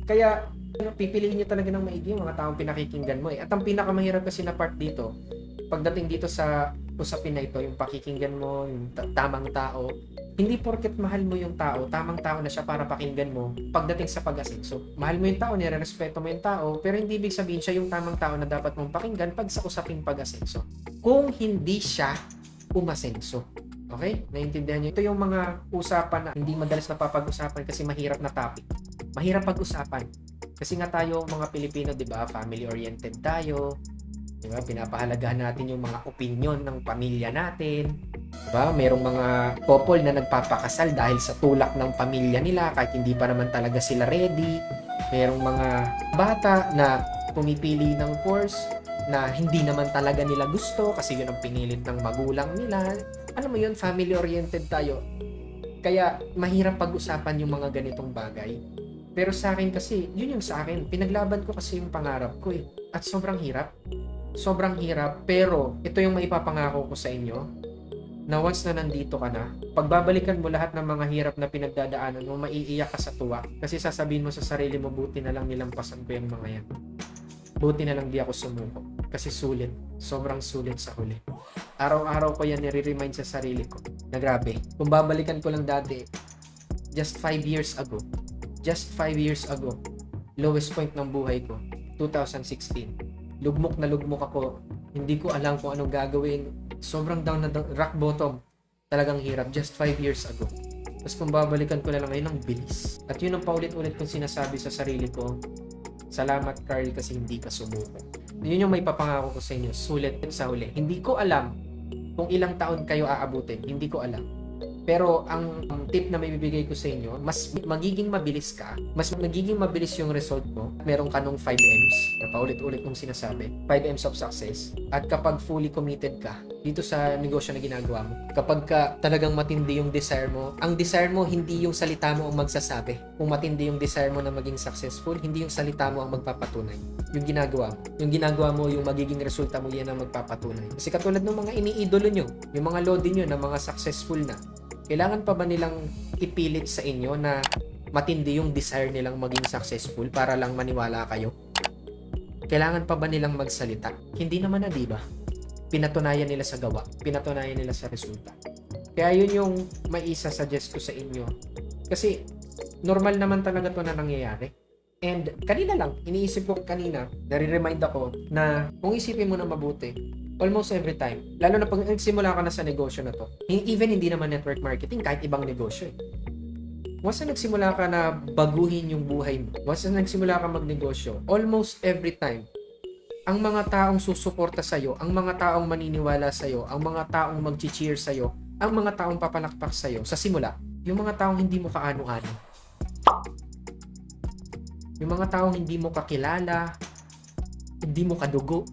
Kaya pipiliin nyo talaga ng maigi yung mga taong pinakikinggan mo eh. At ang pinakamahirap kasi na part dito, pagdating dito sa usapin na ito, yung pakikinggan mo, yung tamang tao, hindi porket mahal mo yung tao, tamang tao na siya para pakinggan mo pagdating sa pag-asenso. Mahal mo yung tao, nire-respeto mo yung tao, pero hindi ibig sabihin siya yung tamang tao na dapat mong pakinggan pag sa usaping pag-asenso. Kung hindi siya umasenso. Okay? Naiintindihan niyo? Ito yung mga usapan na hindi madalas napapag-usapan kasi mahirap na topic. Mahirap pag-usapan. Kasi nga tayo mga Pilipino, 'di ba? Family-oriented tayo. 'Di ba? Pinapahalagahan natin yung mga opinion ng pamilya natin. 'Di ba? Merong mga couple na nagpapakasal dahil sa tulak ng pamilya nila kahit hindi pa naman talaga sila ready. Merong mga bata na pumipili ng course na hindi naman talaga nila gusto kasi yun ang pinilit ng magulang nila. Alam mo yun, family-oriented tayo. Kaya mahirap pag-usapan yung mga ganitong bagay. Pero sa akin kasi, yun yung sa akin. Pinaglaban ko kasi yung pangarap ko eh. At sobrang hirap. Sobrang hirap. Pero ito yung maipapangako ko sa inyo na once na nandito ka na, pagbabalikan mo lahat ng mga hirap na pinagdadaanan mo, maiiyak ka sa tuwa. Kasi sasabihin mo sa sarili mo, buti na lang nilampasan ko yung mga yan. Buti na lang di ako sumuko. Kasi sulit. Sobrang sulit sa huli. Araw-araw ko yan nire-remind sa sarili ko. Na grabe. Kung babalikan ko lang dati, just 5 years ago, lowest point ng buhay ko, 2016. Lugmok na lugmok ako. Hindi ko alam kung anong gagawin. Sobrang down na down, rock bottom. Talagang hirap. Just 5 years ago. Tapos kung babalikan ko na lang ngayon, ang bilis. At yun ang paulit-ulit kong sinasabi sa sarili ko. Salamat, Carl, kasi hindi ka sumuko. Yun yung may papangako ko sa inyo. Sulit sa huli. Hindi ko alam kung ilang taon kayo aabutin. Hindi ko alam. Pero ang tip na may bibigay ko sa inyo, mas magiging mabilis ka, mas magiging mabilis yung result mo. Meron ka nung 5Ms, na paulit-ulit kong sinasabi, 5Ms of success. At kapag fully committed ka dito sa negosyo na ginagawa mo, kapag ka talagang matindi yung desire mo, ang desire mo hindi yung salita mo ang magsasabi. Kung matindi yung desire mo na maging successful, hindi yung salita mo ang magpapatunay. Yung ginagawa mo. Yung ginagawa mo, yung magiging resulta mo, yan ang magpapatunay. Kasi katulad ng mga iniidolo nyo, yung mga lodi nyo na mga successful na, kailangan pa ba nilang ipilit sa inyo na matindi yung desire nilang maging successful para lang maniwala kayo? Kailangan pa ba nilang magsalita? Hindi naman na, diba? Pinatunayan nila sa gawa. Pinatunayan nila sa resulta. Kaya yun yung maisa-suggest ko sa inyo. Kasi normal naman talaga to na nangyayari. And kanina lang, iniisip ko kanina, nare-remind ako na kung isipin mo na mabuti, almost every time, lalo na pag nagsimula ka na sa negosyo na to, even hindi naman network marketing, kahit ibang negosyo eh. Once na nagsimula ka na baguhin yung buhay mo, once na nagsimula ka magnegosyo, almost every time, ang mga taong susuporta sa'yo, ang mga taong maniniwala sa'yo, ang mga taong mag-cheer sa'yo, ang mga taong papalakpak sa'yo, sa simula, yung mga taong hindi mo kaano-ano. Yung mga taong hindi mo kakilala, hindi mo kadugo,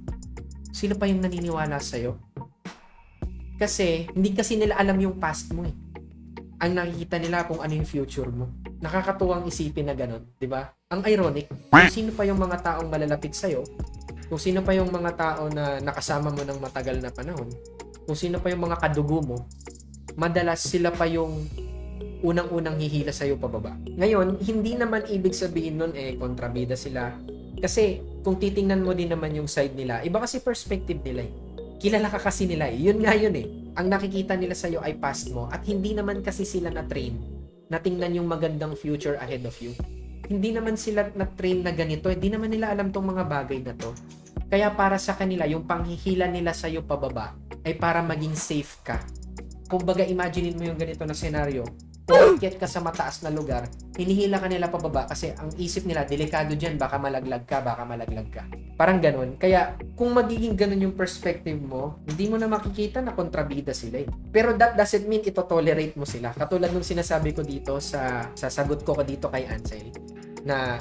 sila pa yung naniniwala sa'yo. Kasi, hindi kasi nila alam yung past mo eh. Ang nakikita nila kung ano yung future mo. Nakakatuwang isipin na ganun, di ba? Ang ironic, kung sino pa yung mga taong malalapit sa'yo, kung sino pa yung mga tao na nakasama mo ng matagal na panahon, kung sino pa yung mga kadugo mo, madalas sila pa yung unang-unang hihila sa'yo pababa. Ngayon, hindi naman ibig sabihin nun kontrabida sila. Kasi, kung titingnan mo din naman yung side nila, iba kasi perspective nila eh. Kilala ka kasi nila eh. Yun nga yun eh. Ang nakikita nila sa'yo ay past mo at hindi naman kasi sila na-train na tingnan yung magandang future ahead of you. Hindi naman sila na-train na ganito. Hindi naman nila alam tong mga bagay na to. Kaya para sa kanila, yung panghihila nila sa'yo pababa ay para maging safe ka. Kung baga, imaginein mo yung ganito na senaryo. Kung get ka sa mataas na lugar, hinihila ka nila pababa kasi ang isip nila, delikado dyan, baka malaglag ka. Parang ganun. Kaya, kung magiging ganun yung perspective mo, hindi mo na makikita na kontrabida sila eh. Pero that doesn't mean ito-tolerate mo sila. Katulad nung sinasabi ko dito sa sagot ko dito kay Ansel, na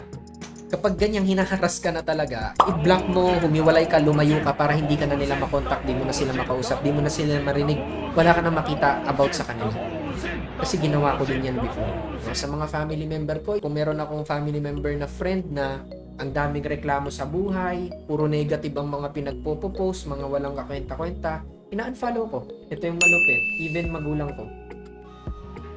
kapag ganyang hinaharas ka na talaga, i-block mo, humiwalay ka, lumayo ka para hindi ka na nila makontak, di mo na sila makausap, di mo na sila marinig, wala ka na makita about sa kanila. Kasi ginawa ko din yan before. Sa mga family member ko, kung meron akong family member na friend na ang daming reklamo sa buhay, puro negative ang mga pinagpo-post, mga walang kakwenta-kwenta, ina-unfollow ko. Ito yung malupit, even magulang ko.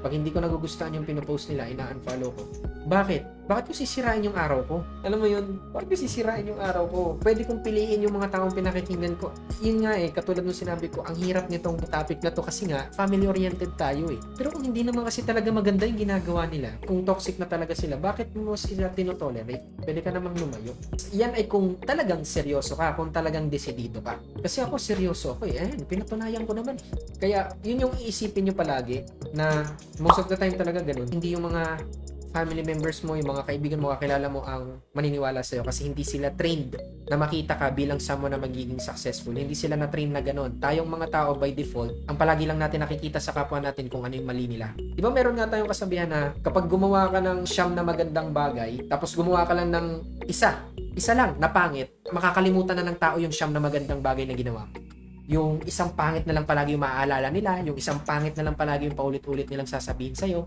Pag hindi ko nagugustuhan yung pinopost nila, ina-unfollow ko. Bakit? Bakit ko sisirain yung araw ko? Alam mo yun, bakit ko sisirain yung araw ko? Pwede kong piliin yung mga taong pinakikinggan ko. Yun nga katulad nung sinabi ko, ang hirap nitong topic na to kasi nga, family-oriented tayo Pero kung hindi naman kasi talaga maganda yung ginagawa nila, kung toxic na talaga sila, bakit mo sila tinotolerate? Pwede ka namang lumayo. Yan ay kung talagang seryoso ka, kung talagang desidido ka. Kasi ako seryoso ako pinatunayan ko naman Kaya yun yung iisipin nyo palagi na most of the time talaga ganun. Hindi yung mga family members mo, yung mga kaibigan mo, kakilala mo ang maniniwala sa'yo kasi hindi sila trained na makita ka bilang someone na magiging successful. Hindi sila na-train na ganun. Tayong mga tao by default, ang palagi lang natin nakikita sa kapwa natin kung ano yung mali nila. Di ba meron nga tayong kasabihan na kapag gumawa ka ng siyam na magandang bagay, tapos gumawa ka lang ng isa lang na pangit, makakalimutan na ng tao yung siyam na magandang bagay na ginawa mo. Yung isang pangit na lang palagi yung maaalala nila, yung isang pangit na lang palagi yung paulit-ulit nilang sasabihin sa'yo,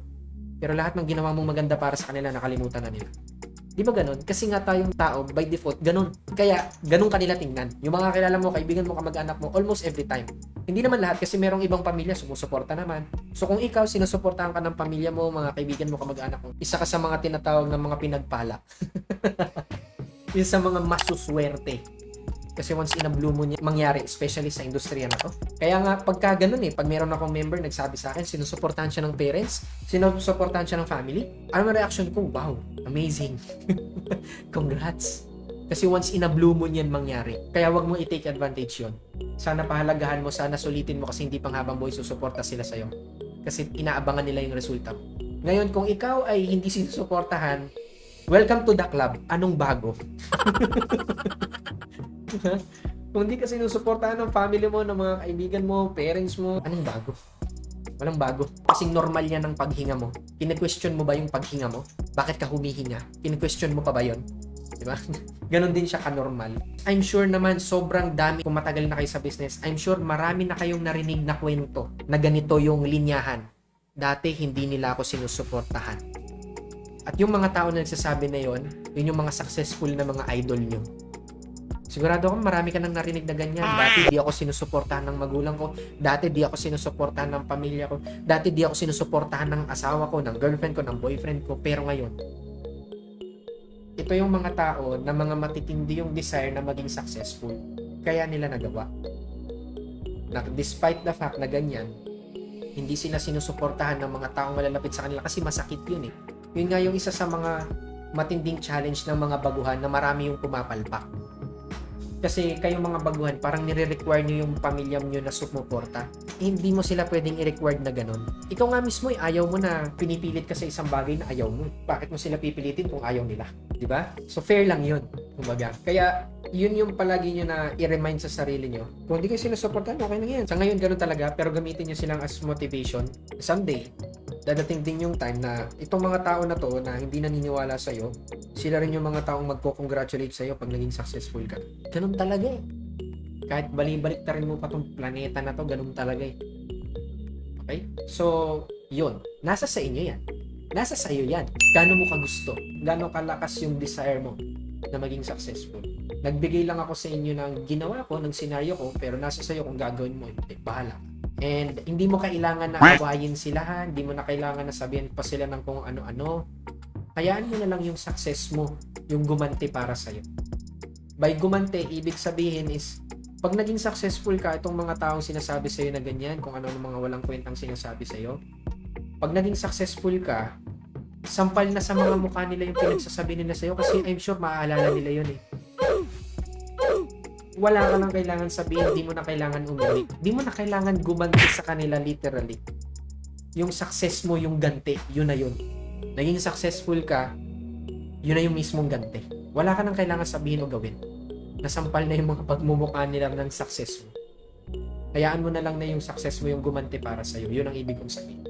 pero lahat ng ginawa mong maganda para sa kanila, nakalimutan na nila. Di ba ganun? Kasi nga tayong tao, by default, ganun. Kaya, ganun kanila tingnan. Yung mga kilala mo, kaibigan mo, kamag-anak mo, almost every time. Hindi naman lahat kasi merong ibang pamilya sumusuporta naman. So kung ikaw, sinusuportahan ka ng pamilya mo, mga kaibigan mo, kamag-anak mo, isa ka sa mga tinatawag ng mga pinagpala. Yung sa mga masuswerte. Kasi once in a blue moon mangyari, especially sa industriya na to. Kaya nga, pagka ganun pag meron akong member nagsabi sa akin, sinusuportahan siya ng parents, sinusuportahan siya ng family, ano reaction ko? Wow, amazing. Congrats. Kasi once in a blue moon yan mangyari. Kaya wag mo i-take advantage yun. Sana pahalagahan mo, sana sulitin mo kasi hindi pang habang buhay susuporta sila sa'yo. Kasi inaabangan nila yung resulta mo. Ngayon, kung ikaw ay hindi sinusuportahan, welcome to the club. Anong bago? Kung hindi ka sinusuportahan ng family mo, ng mga kaibigan mo, parents mo, anong bago? Walang bago. Kasing normal yan ang paghinga mo. Kine-question mo ba yung paghinga mo? Bakit ka humihinga? Kine-question mo pa ba yun? Diba? Ganon din siya ka-normal. I'm sure naman sobrang dami, kung matagal na kayo sa business, I'm sure marami na kayong narinig na kwento na ganito yung linyahan. Dati hindi nila ako sinusuportahan. At yung mga tao na nagsasabi na yun yung mga successful na mga idol nyo. Sigurado ako marami ka nang narinig na ganyan. Dati di ako sinusuportahan ng magulang ko. Dati di ako sinusuportahan ng pamilya ko. Dati di ako sinusuportahan ng asawa ko, ng girlfriend ko, ng boyfriend ko. Pero ngayon, ito yung mga tao na mga matitindi yung desire na maging successful. Kaya nila nagawa. Na despite the fact na ganyan, hindi sila sinusuportahan ng mga taong malalapit sa kanila kasi masakit yun Yun nga yung isa sa mga matinding challenge ng mga baguhan na marami yung pumapalpak. Kasi kayong mga baguhan, parang nire-require nyo yung pamilya nyo na sumuporta. Hindi mo sila pwedeng i-require na ganun. Ikaw nga mismo ayaw mo na pinipilit ka sa isang bagay na ayaw mo. Bakit mo sila pipilitin kung ayaw nila? Diba? So fair lang yun. Kumbaga. Kaya yun yung palagi nyo na i-remind sa sarili nyo. Kung hindi kayo sinusuportahan, okay na yan. Sa ngayon, ganun talaga. Pero gamitin nyo silang as motivation. Someday, dadating din yung time na itong mga tao na to na hindi naniniwala sa'yo, sila rin yung mga taong magko-congratulate sa'yo pag naging successful ka. Ganun talaga Kahit balik ta rin mo pa tong planeta na to, ganun talaga Okay? So, yun. Nasa sa inyo yan. Nasa sa'yo yan. Gaano mo kagusto? Gaano kalakas yung desire mo na maging successful? Nagbigay lang ako sa inyo ng ginawa ko, ng senaryo ko, pero nasa sa'yo kung gagawin mo. Bahala. And hindi mo kailangan na awayin sila, hindi mo na kailangan na sabihin pa sila ng kung ano-ano. Hayaan mo na lang yung success mo, yung gumanti para sa'yo. By gumanti, ibig sabihin is, pag naging successful ka, itong mga taong sinasabi sa'yo na ganyan, kung ano mga walang kwentang sinasabi sa'yo, pag naging successful ka, sampal na sa mga mukha nila yung pinagsasabi nila sa'yo kasi I'm sure maaalala nila yun Wala ka nang kailangan sabihin, di mo na kailangan umulit. Di mo na kailangan gumanti sa kanila literally. Yung success mo, yung ganti, yun na yun. Naging successful ka, yun na yung mismong ganti. Wala ka nang kailangan sabihin o gawin. Nasampal na yung mga pagmumukha nila ng success mo. Hayaan mo na lang na yung success mo yung gumanti para sa'yo. Yun ang ibig kong sabihin.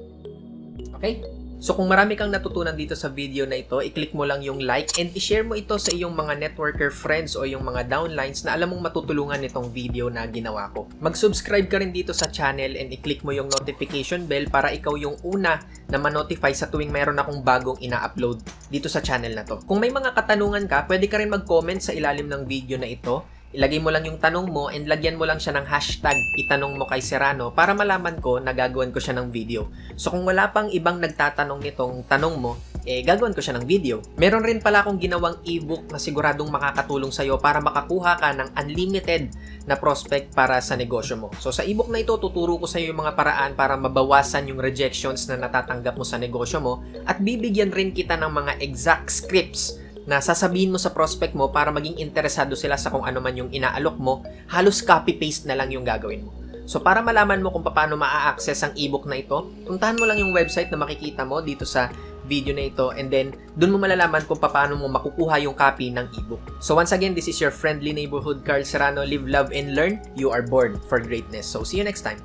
Okay? So kung marami kang natutunan dito sa video na ito, i-click mo lang yung like and i-share mo ito sa iyong mga networker friends o yung mga downlines na alam mong matutulungan nitong video na ginawa ko. Mag-subscribe ka rin dito sa channel and i-click mo yung notification bell para ikaw yung una na ma-notify sa tuwing mayroon akong bagong ina-upload dito sa channel na to. Kung may mga katanungan ka, pwede ka rin mag-comment sa ilalim ng video na ito. Ilagay mo lang yung tanong mo and lagyan mo lang siya ng hashtag itanong mo kay Serrano para malaman ko na gagawin ko siya ng video. So kung wala pang ibang nagtatanong nitong tanong mo, gagawin ko siya ng video. Meron rin pala akong ginawang ebook na siguradong makakatulong sa'yo para makakuha ka ng unlimited na prospect para sa negosyo mo. So sa ebook na ito, tuturo ko sa'yo yung mga paraan para mabawasan yung rejections na natatanggap mo sa negosyo mo at bibigyan rin kita ng mga exact scripts na sasabihin mo sa prospect mo para maging interesado sila sa kung ano man yung inaalok mo, halos copy-paste na lang yung gagawin mo. So para malaman mo kung paano maa-access ang ebook na ito, puntahan mo lang yung website na makikita mo dito sa video na ito and then dun mo malalaman kung paano mo makukuha yung copy ng ebook. So once again, this is your friendly neighborhood Carl Serrano. Live, love, and learn. You are born for greatness. So see you next time.